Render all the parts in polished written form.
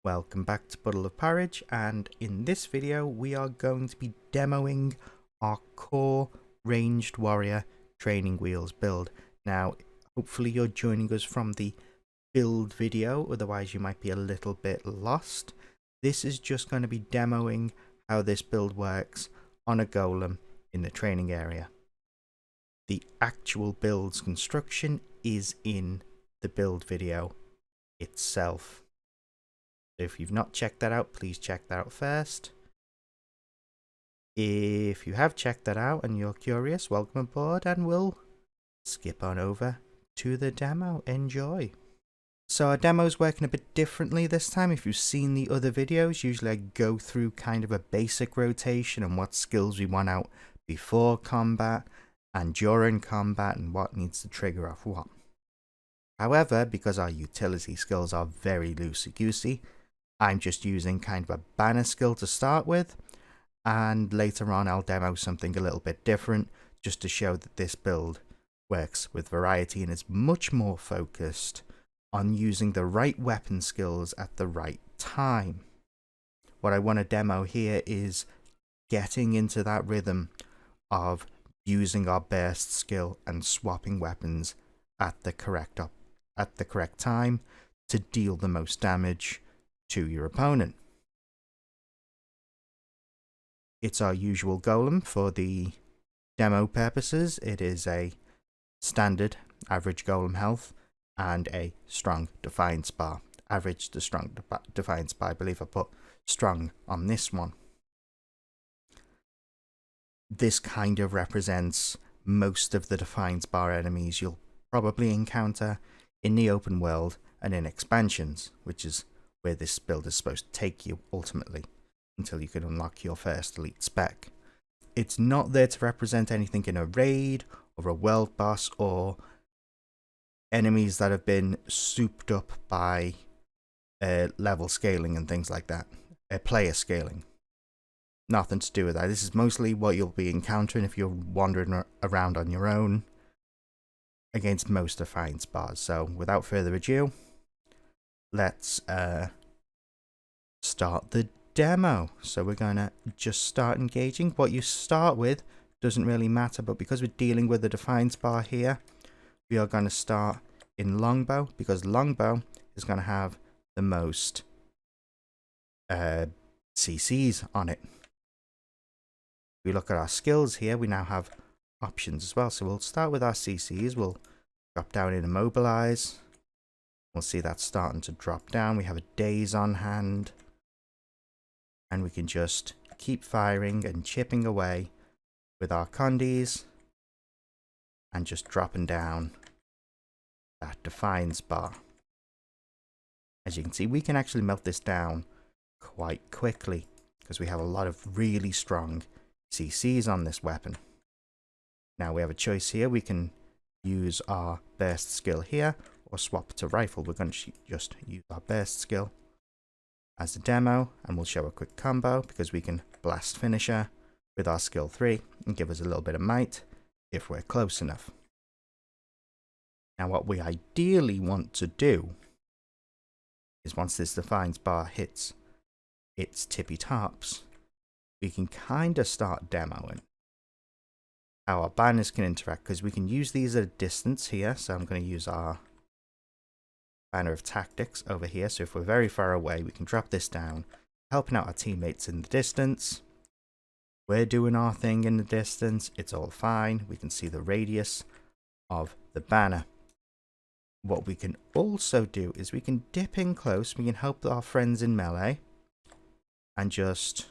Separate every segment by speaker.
Speaker 1: Welcome back to Puddle of Porridge, and in this video we are going to be demoing our core ranged warrior training wheels build. Now hopefully you're joining us from the build video, otherwise you might be a little bit lost. This is just going to be demoing how this build works on a golem in the training area. The actual build's construction is in the build video itself. If you've not checked that out, please check that out first. If you have checked that out and you're curious, welcome aboard, and we'll skip on over to the demo. Enjoy. So our demo's working a bit differently this time. If you've seen the other videos, usually I go through kind of a basic rotation and what skills we want out before combat and during combat and what needs to trigger off what. However, because our utility skills are very loosey-goosey, I'm just using kind of a banner skill to start with, and later on I'll demo something a little bit different just to show that this build works with variety and is much more focused on using the right weapon skills at the right time. What I want to demo here is getting into that rhythm of using our burst skill and swapping weapons at the correct time to deal the most damage to your opponent. It's our usual golem for the demo purposes. It is a standard average golem health and a strong defiance bar. Average to strong defiance bar. I believe I put strong on this one. This kind of represents most of the defiance bar enemies you'll probably encounter in the open world and in expansions, which is where this build is supposed to take you ultimately, until you can unlock your first elite spec. It's not there to represent anything in a raid, or a world boss, or enemies that have been souped up by level scaling and things like that. Player scaling. Nothing to do with that. This is mostly what you'll be encountering if you're wandering around on your own against most defiance bars. So without further ado, let's start the demo. So we're going to just start engaging. What you start with doesn't really matter, but because we're dealing with the defiance bar here, we are going to start in longbow, because longbow is going to have the most CCs on it. If we look at our skills here, we now have options as well. So we'll start with our CCs. We'll drop down in immobilize. We'll see that's starting to drop down. We have a daze on hand. And we can just keep firing and chipping away with our condies. And just dropping down that defiance bar. As you can see, we can actually melt this down quite quickly, because we have a lot of really strong CCs on this weapon. Now we have a choice here. We can use our burst skill here, or swap to rifle. We're going to just use our burst skill as a demo, and we'll show a quick combo because we can blast finisher with our skill 3 and give us a little bit of might if we're close enough. Now what we ideally want to do is, once this defiance bar hits its tippy tops, we can kind of start demoing how our banners can interact, because we can use these at a distance here. So I'm going to use our banner of tactics over here. So if we're very far away, we can drop this down, helping out our teammates in the distance. We're doing our thing in the distance. It's all fine. We can see the radius of the banner. What we can also do is we can dip in close. We can help our friends in melee and just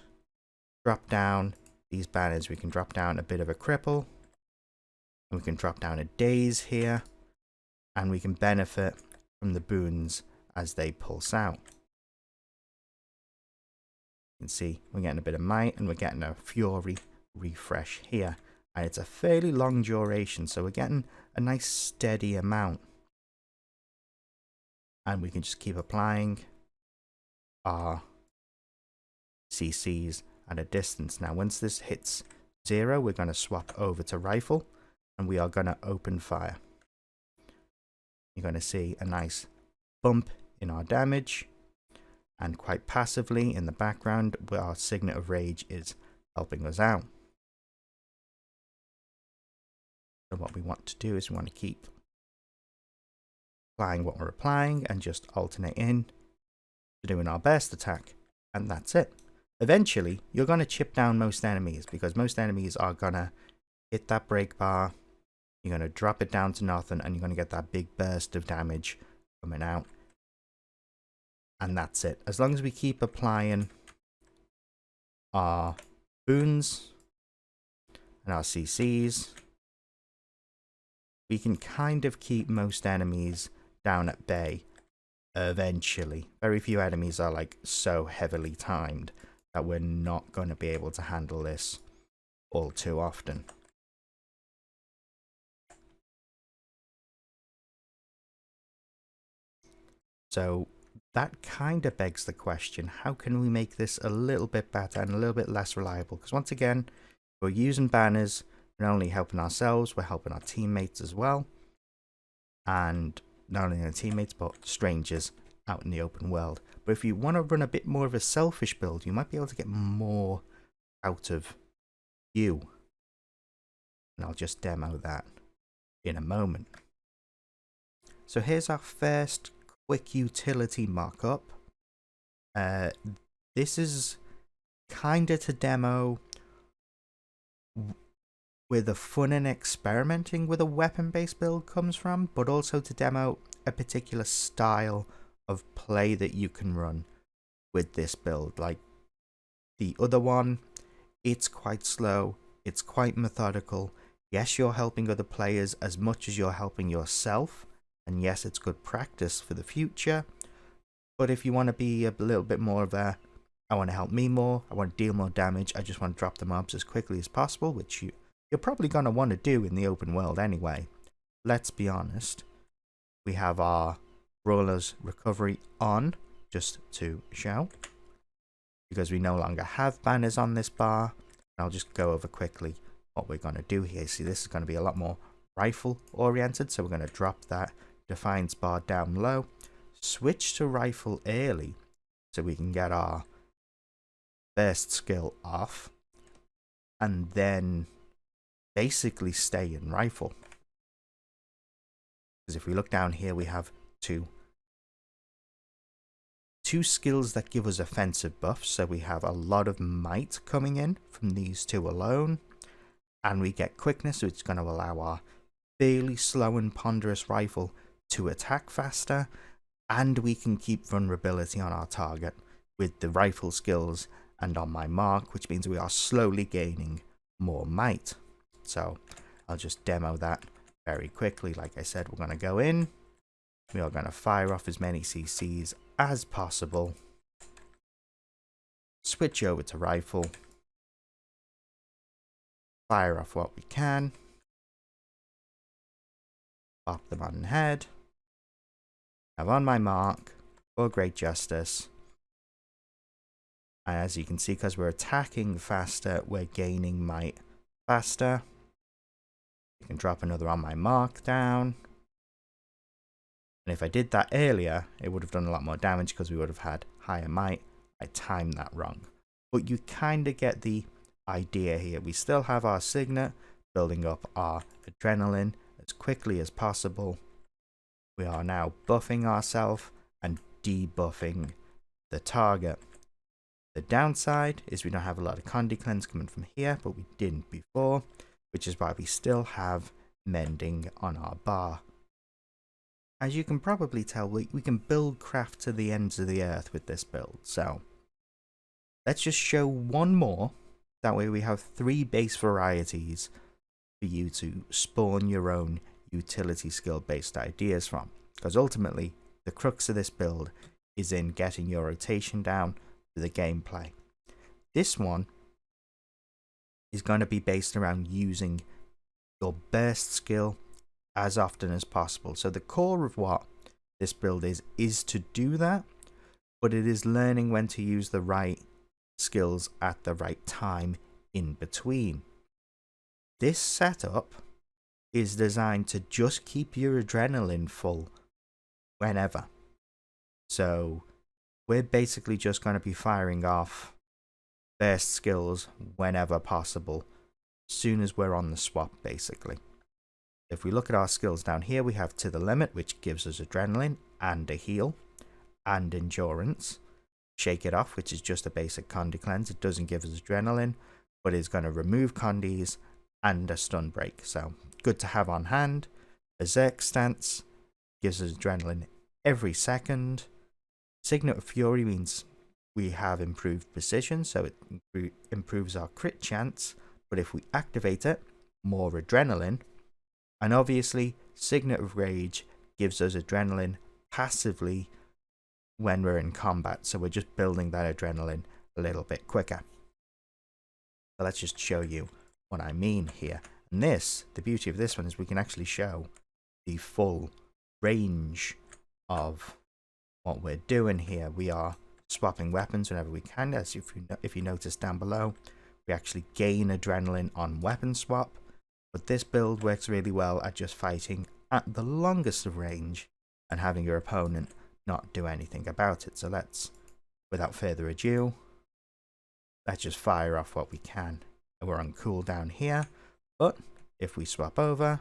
Speaker 1: drop down these banners. We can drop down a bit of a cripple, and we can drop down a daze here, and we can benefit from the boons as they pulse out. You can see we're getting a bit of might, and we're getting a fury refresh here, and it's a fairly long duration, so we're getting a nice steady amount. And we can just keep applying our CCs at a distance. Now once this hits 0, we're going to swap over to rifle, and we are going to open fire. You're going to see a nice bump in our damage, And quite passively in the background, our Signet of Rage is helping us out. So what we want to do is we want to keep applying what we're applying and just alternate in to doing our burst attack. And that's it. Eventually, you're going to chip down most enemies because most enemies are going to hit that break bar. You're going to drop it down to nothing and you're going to get that big burst of damage coming out. And that's it. As long as we keep applying our boons and our CCs, we can kind of keep most enemies down at bay eventually. Very few enemies are like so heavily timed that we're not going to be able to handle this all too often. So that kind of begs the question, how can we make this a little bit better and a little bit less reliable? Because once again, we're using banners, we're not only helping ourselves, we're helping our teammates as well. And not only our teammates, but strangers out in the open world. But if you want to run a bit more of a selfish build, you might be able to get more out of you. And I'll just demo that in a moment. So here's our first quick utility mock-up. This is kind of to demo where the fun and experimenting with a weapon-based build comes from, but also to demo a particular style of play that you can run with this build. Like the other one, it's quite slow, it's quite methodical. Yes, you're helping other players as much as you're helping yourself, and yes, it's good practice for the future. But if you want to be a little bit more of a, I want to help me more, I want to deal more damage, I just want to drop the mobs as quickly as possible, which you're probably going to want to do in the open world anyway. Let's be honest. We have our Brawler's Recovery on, just to show, because we no longer have banners on this bar. I'll just go over quickly what we're going to do here. See, this is going to be a lot more rifle oriented, so we're going to drop that Defiance bar down low, switch to rifle early so we can get our burst skill off, and then basically stay in rifle. Because if we look down here, we have two skills that give us offensive buffs. So we have a lot of might coming in from these two alone, and we get quickness, which is going to allow our fairly slow and ponderous rifle to attack faster, and we can keep vulnerability on our target with the rifle skills and on my mark, which means we are slowly gaining more might. So I'll just demo that very quickly. Like I said, we're going to go in, we are going to fire off as many CCs as possible, switch over to rifle, fire off what we can, pop them on the head, have on my mark for great justice. And as you can see, because we're attacking faster, we're gaining might faster. You can drop another on my mark down. And if I did that earlier, it would have done a lot more damage because we would have had higher might. I timed that wrong. But you kind of get the idea here. We still have our Signet, building up our adrenaline as quickly as possible. We are now buffing ourselves and debuffing the target. The downside is we don't have a lot of Condi Cleanse coming from here, but we didn't before, which is why we still have mending on our bar. As you can probably tell, we can build craft to the ends of the earth with this build. So let's just show one more. That way we have 3 base varieties for you to spawn your own utility skill based ideas from. Because ultimately, the crux of this build is in getting your rotation down for the gameplay. This one is going to be based around using your burst skill as often as possible. So the core of what this build is to do that, but it is learning when to use the right skills at the right time in between. This setup is designed to just keep your adrenaline full whenever. So we're basically just going to be firing off burst skills whenever possible, soon as we're on the swap, basically. If we look at our skills down here, we have To the Limit, which gives us adrenaline and a heal and endurance. Shake It Off, which is just a basic Condi cleanse. It doesn't give us adrenaline, but is going to remove Condis and a stun break. So good to have on hand. Berserk Stance gives us adrenaline every second. Signet of Fury means we have improved precision, so it improves our crit chance. But if we activate it, more adrenaline. And obviously, Signet of Rage gives us adrenaline passively when we're in combat, so we're just building that adrenaline a little bit quicker. So let's just show you what I mean here. And this, the beauty of this one is we can actually show the full range of what we're doing here. We are swapping weapons whenever we can, as if you notice down below, we actually gain adrenaline on weapon swap, but this build works really well at just fighting at the longest of range and having your opponent not do anything about it. So let's, without further ado, let's just fire off what we can. We're on cooldown here, but if we swap over,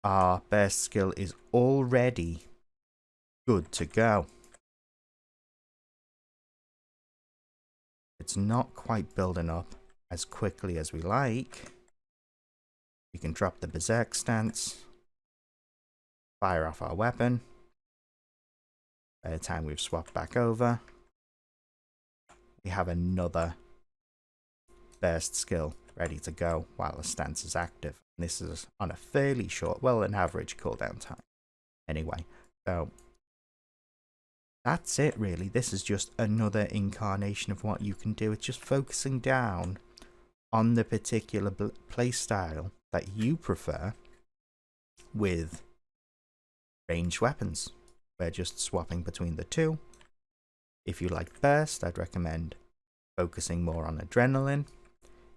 Speaker 1: our burst skill is already good to go. It's not quite building up as quickly as we like. We can drop the Berserk Stance, fire off our weapon. By the time we've swapped back over, we have another burst skill ready to go while the stance is active. And this is on a fairly short, well, an average cooldown time. Anyway, so that's it really. This is just another incarnation of what you can do. It's just focusing down on the particular playstyle that you prefer with ranged weapons. We're just swapping between the two. If you like burst, I'd recommend focusing more on adrenaline.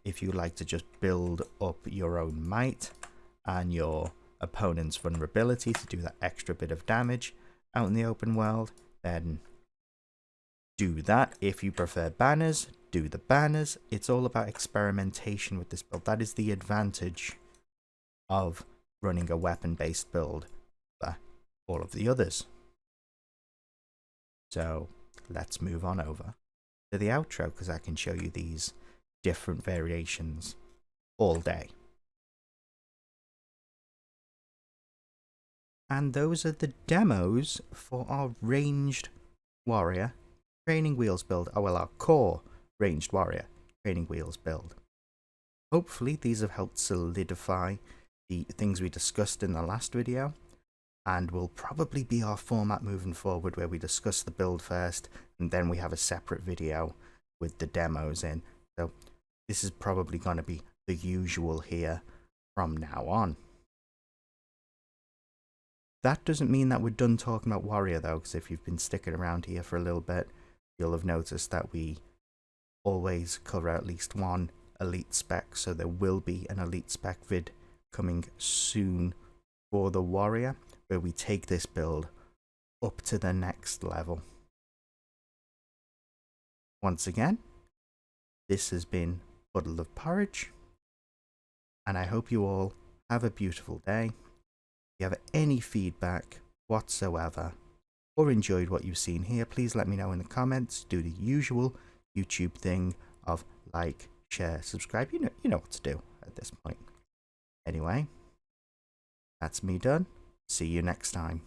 Speaker 1: If you like to just build up your own might and your opponent's vulnerability to do that extra bit of damage out in the open world, then do that. If you prefer banners, do the banners. It's all about experimentation with this build. That is the advantage of running a weapon-based build for all of the others. So let's move on over to the outro, because I can show you these different variations all day. And those are the demos for our ranged warrior training wheels build. Oh well, our core ranged warrior training wheels build. Hopefully these have helped solidify the things we discussed in the last video, and will probably be our format moving forward, where we discuss the build first and then we have a separate video with the demos in. So this is probably going to be the usual here from now on. That doesn't mean that we're done talking about warrior though, because if you've been sticking around here for a little bit, you'll have noticed that we always cover at least one elite spec, so there will be an elite spec vid coming soon for the warrior, where we take this build up to the next level. Once again, this has been Puddle of Porridge, and I hope you all have a beautiful day. If you have any feedback whatsoever or enjoyed what you've seen here, please let me know in the comments. Do the usual YouTube thing of like, share, subscribe. You know what to do at this point. Anyway, that's me done. See you next time.